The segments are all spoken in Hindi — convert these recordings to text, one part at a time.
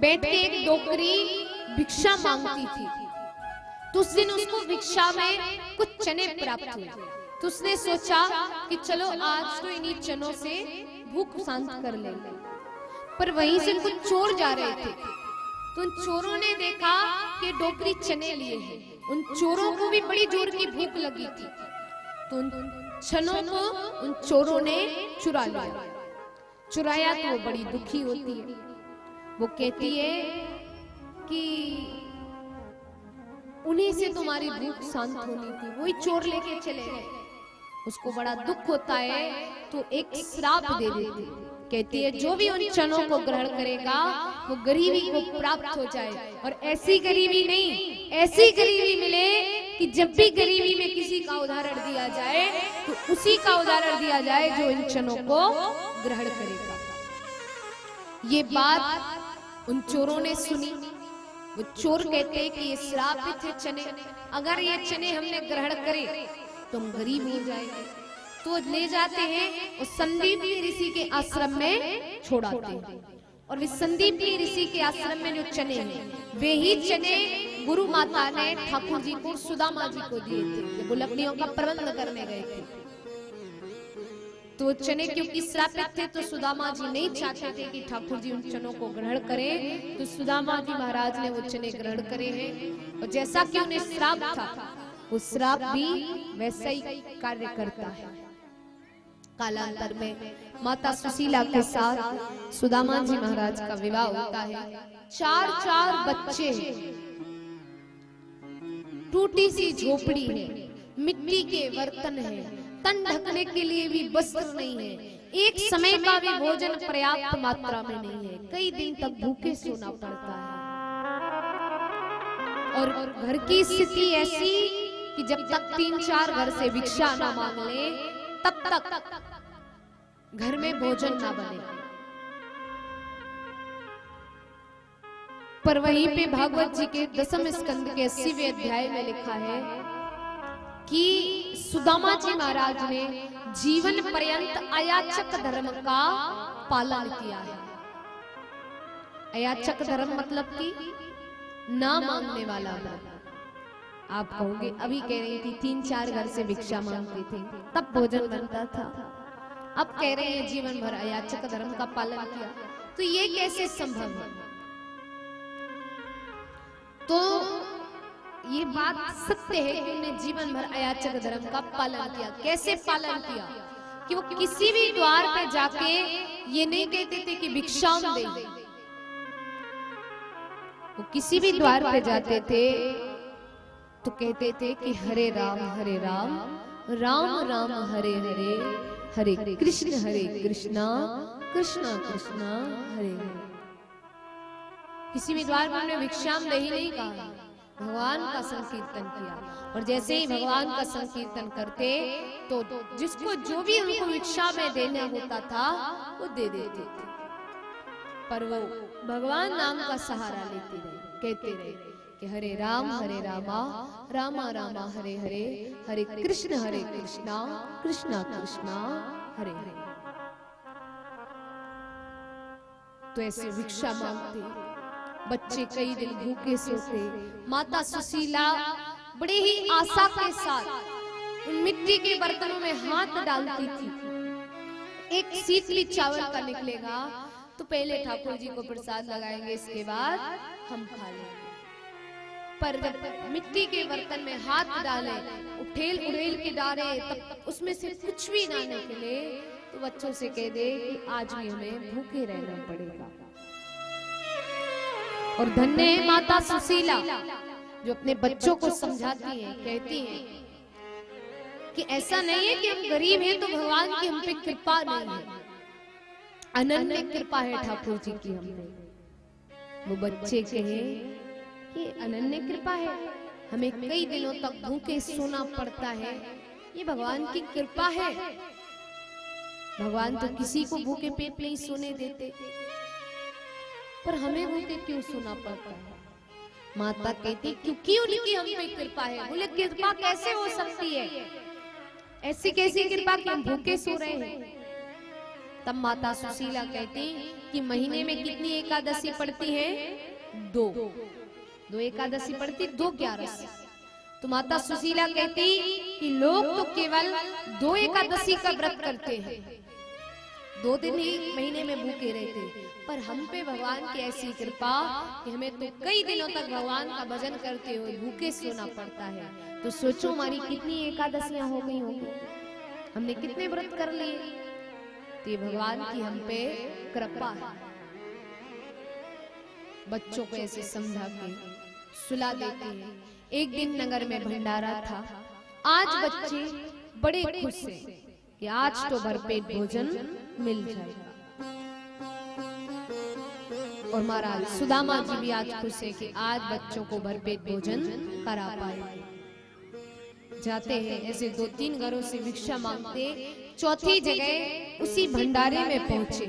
बैठ के एक डोकरी भिक्षा मांगती थी। तो उस दिन उसको भिक्षा में कुछ चने प्राप्त हुए। तो उसने सोचा कि चलो आज तो इन्हीं चनों से भूख शांत कर लेंगे। पर वहीं से कुछ चोर जा रहे थे, तो उन चोरों ने देखा कि डोकरी चने लिए हैं। उन चोरों को भी बड़ी जोर की भूख लगी थी, तो उन चनों को उन चोरों ने चुरा लिया। चुराया तो वो बड़ी दुखी होती है। वो कहती है कि उन्हीं से तुम्हारी भूख शांत होनी थी, वही चोर लेके चले गए। उसको बड़ा दुख होता है, तो एक श्राप दे देती। कहती है जो भी उन चनों को ग्रहण करेगा वो गरीबी को प्राप्त हो जाए, और ऐसी गरीबी नहीं, ऐसी गरीबी मिले कि जब भी गरीबी में किसी का उदाहरण दिया जाए तो उसी का उदाहरण दिया जाए जो इन चनों को ग्रहण करेगा। ये बात उन चोरों ने सुनी। वो चोर कहते कि ये श्रापित है चने, अगर ये चने हमने ग्रहण करे तो हम गरीब हो जाएंगे। तो ले जाते हैं और संदीपनी ऋषि के आश्रम में छोड़ाते हैं। और वे संदीपनी ऋषि के आश्रम में जो चने हैं वे ही चने गुरु माता ने ठाकुर जी को, सुदामा जी को दिए थे, वो लकड़ियों का प्रबंध करने गए थे। तो चने क्योंकि श्रापित थे तो सुदामा जी नहीं चाहते थे कि ठाकुर जी उन चनों को ग्रहण करें। तो सुदामा जी महाराज ने वो चने ग्रहण करे हैं, और जैसा कि उन्हें श्राप था वो श्राप भी वैसा ही कार्य करता है। कालांतर में माता सुशीला के साथ सुदामा जी महाराज का विवाह होता है। 4 बच्चे, टूटी सी झोपड़ी है, मिट्टी के बर्तन है, तन ढकने के लिए भी वस्त्र नहीं है, एक समय का भी भोजन पर्याप्त मात्रा में नहीं है, कई दिन तक भूखे सोना पड़ता है। और घर की स्थिति ऐसी कि जब तक 3-4 घर से भिक्षा ना मांग ले तब तक घर में भोजन ना बने। पर वहीं पे भागवत जी के 10वें स्कंद के 80वें अध्याय में लिखा है कि सुदामा जी महाराज ने जीवन पर्यंत अयाचक धर्म का पालन किया है। अयाचक धर्म मतलब कि ना मांगने वाला धर्म। आप कहोगे अभी कह रही थी 3-4 घर से भिक्षा मांगती थी तब भोजन बनता था, अब कह रहे हैं जीवन भर अयाचक धर्म का पालन किया, तो ये कैसे संभव है? तो ये बात सत्य है कि उन्हें जीवन भर अयाचक धर्म का पालन किया। कैसे पालन किया? कि वो किसी भी द्वार पे जाके ये नहीं कहते थे कि भिक्षाम दे। वो किसी भी द्वार पे जाते थे तो कहते थे कि हरे राम राम राम हरे हरे, हरे कृष्णा कृष्णा कृष्णा हरे हरे। किसी भी द्वार में भिक्षाम दे ही नहीं कहा, भगवान का संकीर्तन किया। और जैसे ही भगवान का संकीर्तन करते तो जिसको जो भी उनको भिक्षा में देना होता था वो दे देते थे, पर वो भगवान नाम का सहारा लेते रहे, कहते रहे कि हरे रामा रामा रामा हरे हरे, हरे कृष्णा कृष्णा कृष्णा हरे हरे। तो ऐसे भिक्षा मांगते, बच्चे कई दिन भूखे सोते। माता सुशीला बड़े ही आशा के साथ उन मिट्टी के बर्तनों में हाथ डालती थी। एक सीतली चावल का निकलेगा तो पहले ठाकुर जी को प्रसाद लगाएंगे, इसके बाद हम खा लेंगे। पर जब मिट्टी के बर्तन में हाथ डाले, उठेल उड़ेल के डाले, तब उसमें से कुछ भी ना निकले तो बच्चों से कह दे कि आज भी हमें भूखे रहना पड़ेगा। और धन्य है माता सुशीला जो अपने बच्चों को समझाती है, कहती है कि ऐसा नहीं है कि हम गरीब हैं तो भगवान की हम पे कृपा नहीं है, अनन्य कृपा है ठाकुर जी की हम पे। वो बच्चे कहे कि अनन्य कृपा है, हमें कई दिनों तक भूखे सोना पड़ता है, ये भगवान की कृपा है। भगवान तो किसी को भूखे पेट नहीं सोने देते, पर हमें भूखे क्यों सोना पड़ता है? माता कहती क्योंकि उनकी हम पे कृपा है। बोले कृपा कैसे हो सकती है? ऐसी कैसी कृपा कि हम भूखे सो रहे हैं? तब माता सुशीला कहती कि महीने में कितनी एकादशी पड़ती है? 2 एकादशी पड़ती, 2 11। तो माता सुशीला कहती कि लोग तो केवल 2 एकादशी का व्रत करते हैं, 2 दिन ही महीने में भूखे रहते, पर हम पे भगवान की ऐसी कृपा कि हमें तो कई दिनों तक भगवान का भजन करते हुए भूखे सोना पड़ता है। तो सोचो हमारी कितनी एकादशियां हो गई होंगी, हमने कितने व्रत कर लिए। तो ये भगवान की हम पे कृपा है। बच्चों को ऐसे समझा के सुला देते हैं। एक दिन नगर में भंडारा था। आज बच्चे बड़े खुश हैं कि आज तो भरपेट भोजन मिल जाएगा। और महाराज सुदामा जी भी आज खुश है कि आज बच्चों को भरपेट भोजन करा पाए। जाते हैं ऐसे 2-3 घरों से भिक्षा मांगते, चौथी जगह उसी भंडारे में पहुंचे।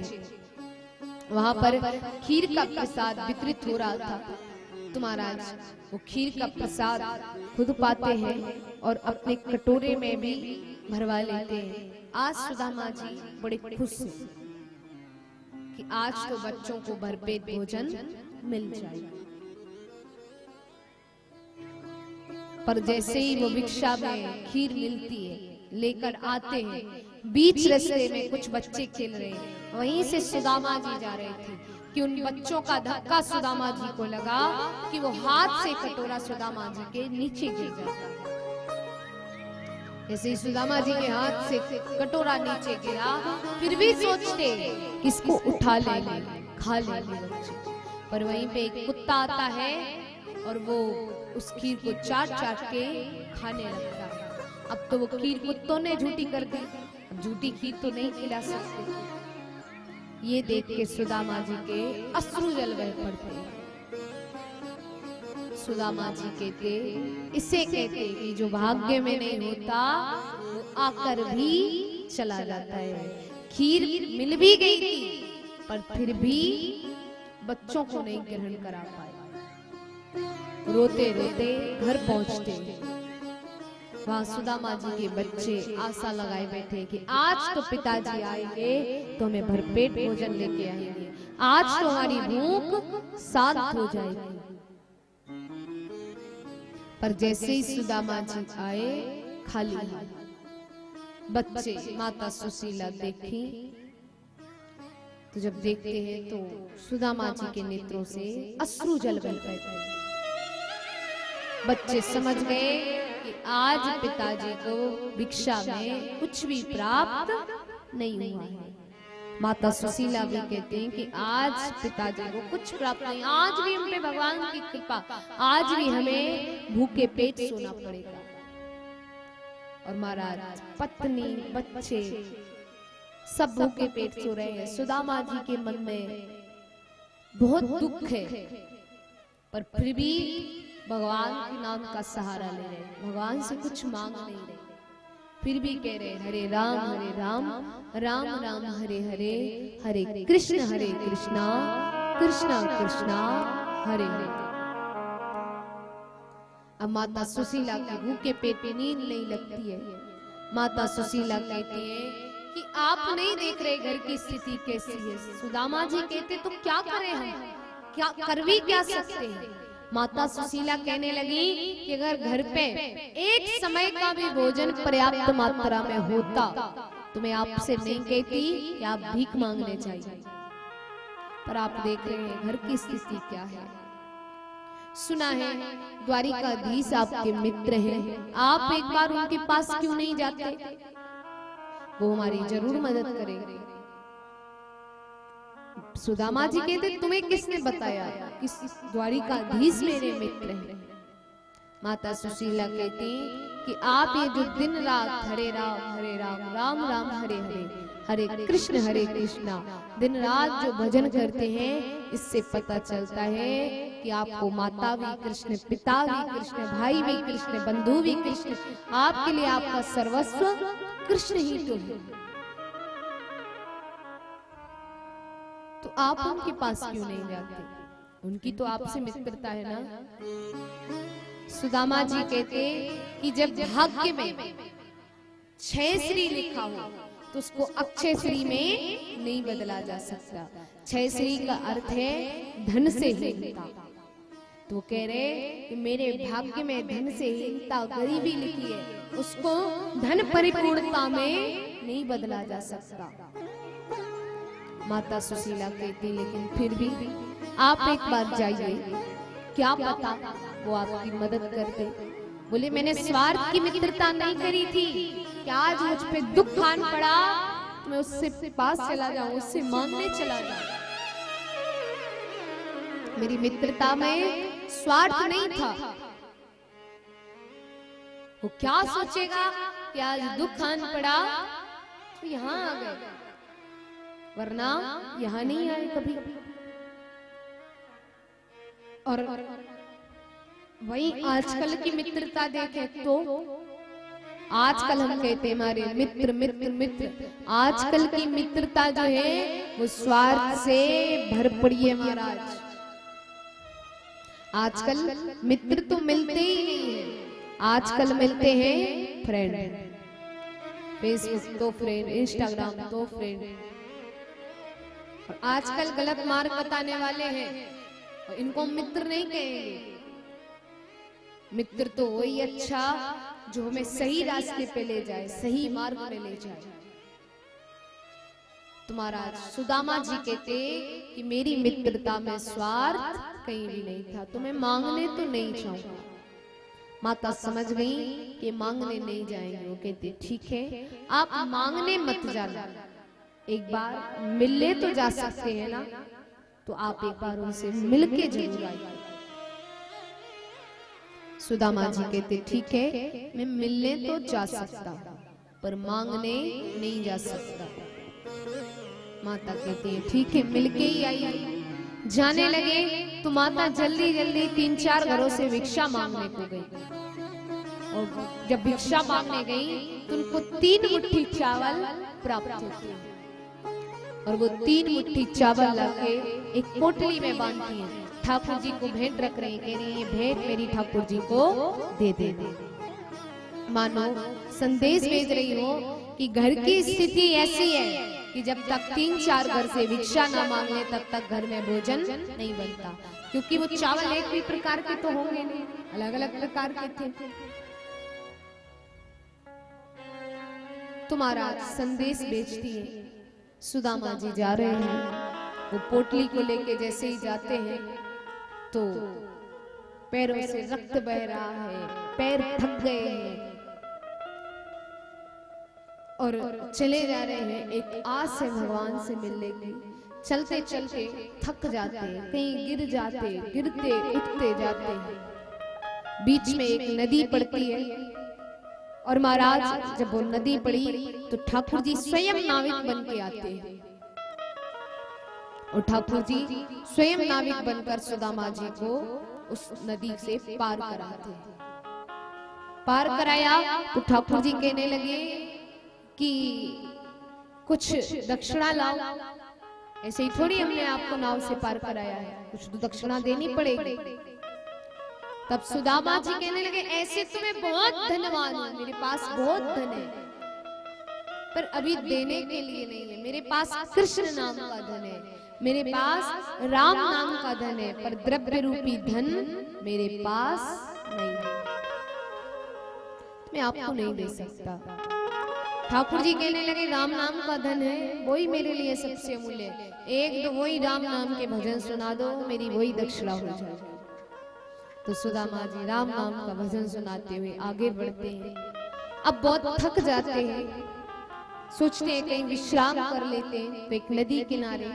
वहां पर खीर का प्रसाद वितरित हो रहा था। तो महाराज वो खीर का प्रसाद खुद पाते हैं और अपने कटोरे में भी भरवा लेते हैं। आज सुदामा जी बड़े खुश हैं कि आज तो बच्चों को भरपेट भोजन मिल जाएगा। पर जैसे ही वो भिक्षा में खीर मिलती है लेकर आते हैं, बीच रास्ते में कुछ बच्चे खेल रहे हैं, वहीं से सुदामा जी जा रहे थे कि उन बच्चों का धक्का सुदामा जी को लगा कि वो हाथ से कटोरा सुदामा जी के नीचे गिर जाता है। ऐसे ही सुदामा जी के हाथ से कटोरा नीचे गिरा, फिर भी सोचते किसको उठा लेंगे, खा लेंगे बच्चे। पर वहीं पे एक कुत्ता आता है और वो उस खीर को चाट चाट के खाने लगता है। अब तो वो खीर कुत्तों ने झूठी कर दी, अब झूठी खीर तो नहीं खिला सकते। ये देख के सुदामा जी के अश्रु जल बह पड़ते। सुदामा जी कहते, इसे कहते कि जो भाग्य में नहीं होता वो आकर भी चला जाता है। खीर मिल भी गई थी पर फिर भी बच्चों को नहीं ग्रहण करा पाए। रोते रोते घर पहुंचते, वहां सुदामा जी के बच्चे आशा लगाए बैठे कि आज तो पिताजी आएंगे तो हमें भरपेट भोजन लेके आएंगे, आज तो हमारी भूख शांत हो जाएगी। पर जैसे ही सुदामा जी आए, खाली बच्चे माता सुशीला देखी। तो जब देखते हैं तो सुदामा जी के नेत्रों से अश्रु जल बह पड़े। बच्चे समझ गए कि आज पिताजी को भिक्षा में कुछ भी प्राप्त नहीं हुआ है। माता सुशीला भी कहते हैं कि आज पिताजी को कुछ प्राप्त नहीं, आज भी हम पे भगवान की कृपा, आज भी हमें भूखे पेट सोना पड़ेगा। और महाराज पत्नी बच्चे सब भूखे पेट सो रहे हैं। सुदामा जी के मन में बहुत दुख है, पर फिर भी भगवान के नाम का सहारा ले रहे, भगवान से कुछ मांग नहीं रहे। फिर भी कह रहे हरे राम राम राम हरे हरे, हरे कृष्णा कृष्णा कृष्णा हरे हरे। अब माता सुशीला के भूखे पेट पे नींद नहीं लगती है। माता सुशीला कहती है कि आप नहीं देख रहे घर की स्थिति कैसी है। सुदामा जी कहते तो क्या करें हम, क्या कर भी क्या सकते हैं। माता सुशीला कहने लगी कि अगर घर पे एक समय का भी भोजन पर्याप्त मात्रा में होता तो मैं आपसे नहीं कहती कि आप भीख मांगने चाहिए। पर आप देख रहे हैं घर की स्थिति क्या है। सुना है द्वारिकाधीश आपके मित्र हैं, आप एक बार उनके पास क्यों नहीं जाते, वो हमारी जरूर मदद करेंगे। सुदामा जी कहते तुम्हें किसने बताया कि द्वारिकाधीश मेरे मित्र हैं। माता सुशीला कहती कि आप ये जो दिन रात हरे राम राम राम हरे हरे, हरे कृष्णा दिन रात जो भजन करते हैं, इससे पता चलता है कि आपको माता भी कृष्ण, पिता भी कृष्ण, भाई भी कृष्ण, बंधु भी कृष्ण, आपके लिए आपका सर्वस्व कृष्ण ही तो है। तो आप उनके पास क्यों नहीं जाते, उनकी तो आपसे मित्रता है ना। सुदामा जी कहते कि जब भाग्य में 6 श्री लिखा हो तो उसको अक्षय श्री में नहीं बदला जा सकता। क्षय श्री का अर्थ है धन से हीनता। तो कह रहे कि मेरे भाग्य में धन से हीनता, गरीबी लिखी है, उसको धन परिपूर्णता में नहीं बदला जा सकता। माता सुशीला कहती लेकिन फिर भी आप एक बार जाइए, क्या पता वो आपकी मदद कर दे। बोले मैंने स्वार्थ की मित्रता नहीं करी थी, क्या आज मुझ पे दुख आन पड़ा तो मैं उससे पास चला जाऊं, उससे मांगने चला जाऊं। मेरी मित्रता में स्वार्थ नहीं था। वो क्या सोचेगा कि आज दुख आन पड़ा तो यहाँ आ गए, वरना यहाँ नहीं आए कभी। और वही आजकल की मित्रता देखे तो आजकल हम कहते हैं हमारे मित्र मित्र मित्र, आजकल की मित्रता जो है वो स्वार्थ से भर पड़ी है महाराज। आजकल मित्र तो मिलते ही नहीं है, आजकल मिलते हैं फ्रेंड। फेसबुक तो फ्रेंड, इंस्टाग्राम तो फ्रेंड। और आजकल गलत मार्ग बताने वाले हैं और इनको मित्र नहीं कहेंगे। मित्र तो वही अच्छा जो हमें सही रास्ते पे ले जाए, सही मार्ग में ले जाए। तुम्हारा सुदामा जी कहते कि मेरी मित्रता में स्वार्थ कहीं भी नहीं था, तो मैं मांगने तो नहीं चाहूंगा। माता समझ गई कि मांगने नहीं जाएंगे। वो कहते ठीक है, आप मांगने मत जाना, एक बार मिलने तो जा सकते हैं ना, तो आप एक बार उनसे मिलके जरूर आइए। सुदामा जी कहते ठीक है, मैं मिलने तो जा सकता पर मांगने नहीं जा सकता। माता कहती है ठीक है, मिलके ही आइए। जाने लगे तो माता जल्दी जल्दी 3-4 घरों से भिक्षा मांगने को गई। और जब भिक्षा मांगने गई तो उनको 3 मुट्ठी चावल प्राप्त होते हैं। और वो 3 मुट्ठी चावल लाके एक पोटली में बांधती है, ठाकुर जी को भेंट रख रही, कह रही है भेंट मेरी ठाकुर जी को दे दे। मानो संदेश भेज रही हो कि घर की स्थिति ऐसी है कि जब तक 3-4 घर से भिक्षा ना मांगे तब तक घर में भोजन नहीं बनता, क्योंकि वो चावल एक भी प्रकार के तो होंगे नहीं, अलग अलग प्रकार के थे। तुम्हारा संदेश भेजती है। सुदामा जी जा रहे हैं, वो पोटली को लेके जैसे ही जाते हैं तो पैरों से रक्त बह रहा है, पैर थक गए हैं और चले जा रहे हैं एक आस है भगवान से मिलने की। चलते चलते थक जाते हैं, कहीं गिर जाते, गिरते उठते जाते हैं। बीच में एक नदी पड़ती है और महाराज जब वो नदी पड़ी तो ठाकुर जी स्वयं नाविक बन के आते हैं। और ठाकुर जी स्वयं नाविक बनकर सुदामा जी को उस नदी से पार कराते हैं। पार कराया तो ठाकुर जी कहने लगे कि कुछ दक्षिणा लाओ। ऐसे ही थोड़ी हमने आपको नाव से पार कराया है, कुछ तो दक्षिणा देनी पड़ेगी। तब सुदामा जी कहने लगे ऐसे तो मैं बहुत धनवान हूं, मेरे पास बहुत धन है, पर अभी देने के लिए नहीं है। मेरे पास कृष्ण नाम का धन है, मेरे पास राम नाम का धन है, पर द्रव्य रूपी धन मेरे पास नहीं है, मैं आपको नहीं दे सकता। ठाकुर जी कहने लगे राम नाम का धन है, वही मेरे लिए सबसे अमूल्य है, एक तो वही राम नाम के भजन सुना दो, मेरी वही दक्षिणा हो जाए। तो सुदामा जी राम नाम का भजन सुनाते हुए आगे बढ़ते हैं। अब बहुत थक जाते हैं, सोचते हैं कहीं विश्राम कर लेते हैं। तो एक नदी किनारे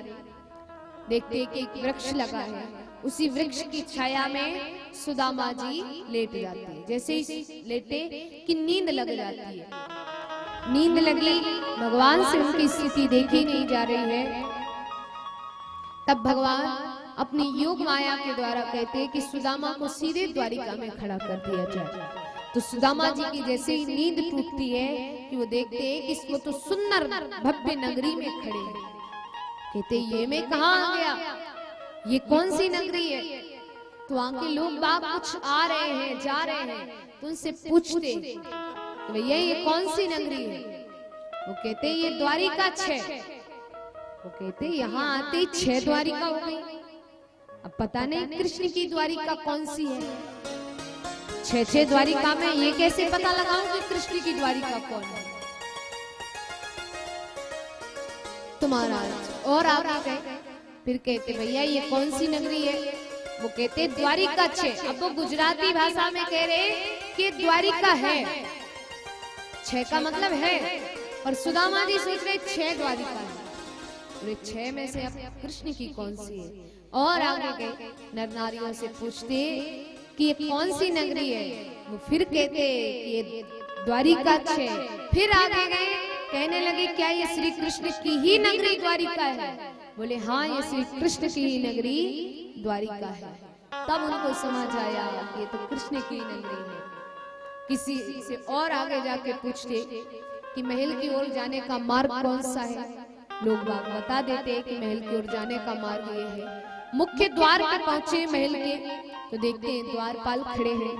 देखते हैं कि एक वृक्ष लगा है, उसी वृक्ष की छाया में सुदामा जी लेट जाते हैं। जैसे ही लेटे कि नींद लग जाती है। नींद लगी, भगवान से उनकी स्थिति देखी नहीं जा रही है। तब भगवान अपनी योग माया के द्वारा कहते हैं कि सुदामा को सीधे द्वारिका में खड़ा कर दिया जाए। तो सुदामा जी की जैसे ही नींद टूटती है कि वो देखते हैं कि इसको तो सुंदर भव्य नगरी में खड़े हैं। कहते ये मैं कहाँ आ गया, ये कौन सी नगरी है। तो वहां के लोग बाग कुछ आ रहे हैं जा रहे हैं, तो उनसे पूछते भैया ये कौन सी नगरी है। वो कहते ये द्वारिका 6। वो कहते यहाँ आते 6 द्वारिका हो गई। अब पता नहीं कृष्ण की द्वारिका कौन सी है। 6 द्वारिका में ये कैसे पता लगाऊं कि कृष्ण की द्वारिका कौन है। तो महाराज और आगे गए, फिर कहते भैया ये कौन सी नगरी है। वो कहते द्वारिका 6। अब वो गुजराती भाषा में कह रहे कि द्वारिका है, 6 का मतलब है। और सुदामा जी सोच रहे 6 द्वारिका है। 6 में से अब कृष्ण की कौन सी है। और आगे गए, नर नारियों से पूछते कि ये कौन सी नगरी है। वो फिर कहते कि ये द्वारिका 6। फिर आगे गए, कहने लगे क्या ये श्री कृष्ण की ही नगरी द्वारिका है। बोले हाँ ये श्री कृष्ण की ही नगरी द्वारिका है। तब उनको समझ आया कि ये तो कृष्ण की नगरी है। किसी से और आगे जाके पूछते कि महल की ओर जाने का मार्ग कौन सा है। लोग बात बता देते कि महल की ओर जाने का मार्ग ये है। मुख्य द्वार पर पहुंचे महल के, तो देखते हैं द्वारपाल खड़े हैं।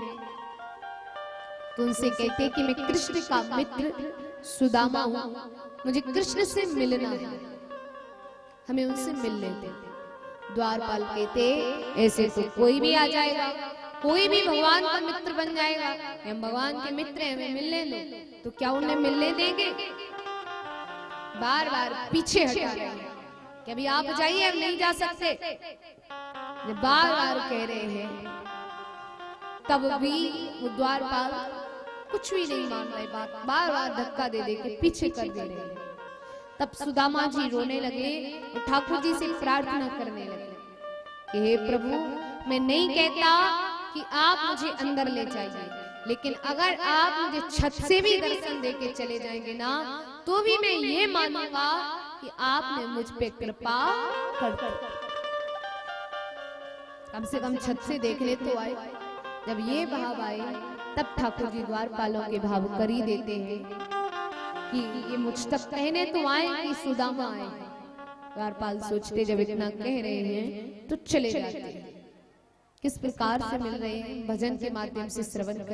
तो उनसे कहते कि मैं कृष्ण का मित्र सुदामा हूं, मुझे कृष्ण से मिलना है, हमें उनसे मिल लेते। द्वारपाल कहते ऐसे तो कोई भी आ जाएगा, कोई भी भगवान का मित्र बन जाएगा। हम भगवान के मित्र हैं, हमें मिलने दो। तो क्या उन्हें मिलने देंगे। बार बार पीछे हटा रहे हैं कि अभी आप जाइए, अब नहीं जा सकते। बार बार कह रहे हैं, तब भी वो द्वारपाल कुछ भी नहीं मान रहे बात, बार बार धक्का दे दे के पीछे कर दे रहे हैं। तब सुदामा जी रोने लगे और ठाकुर जी से प्रार्थना करने लगे कि हे प्रभु, मैं नहीं कहता कि आप मुझे अंदर ले जाइए, लेकिन अगर आप मुझे छत से भी दर्शन देके चले जाएंगे ना, तो भी मैं ये मानूंगा कि आपने मुझ पे कृपा कर दी। कम से कम छत से देखने तो आए। जब ये भाव आए तब ठाकुर जी द्वारपालों के भाव कर ही देते हैं कि ये मुझ तक कहने तो आए कि सुदामा आए। द्वारपाल सोचते जब इतना कह रहे हैं तो चले जाते हैं। किस प्रकार से मिल रहे हैं, भजन के माध्यम से श्रवण कर।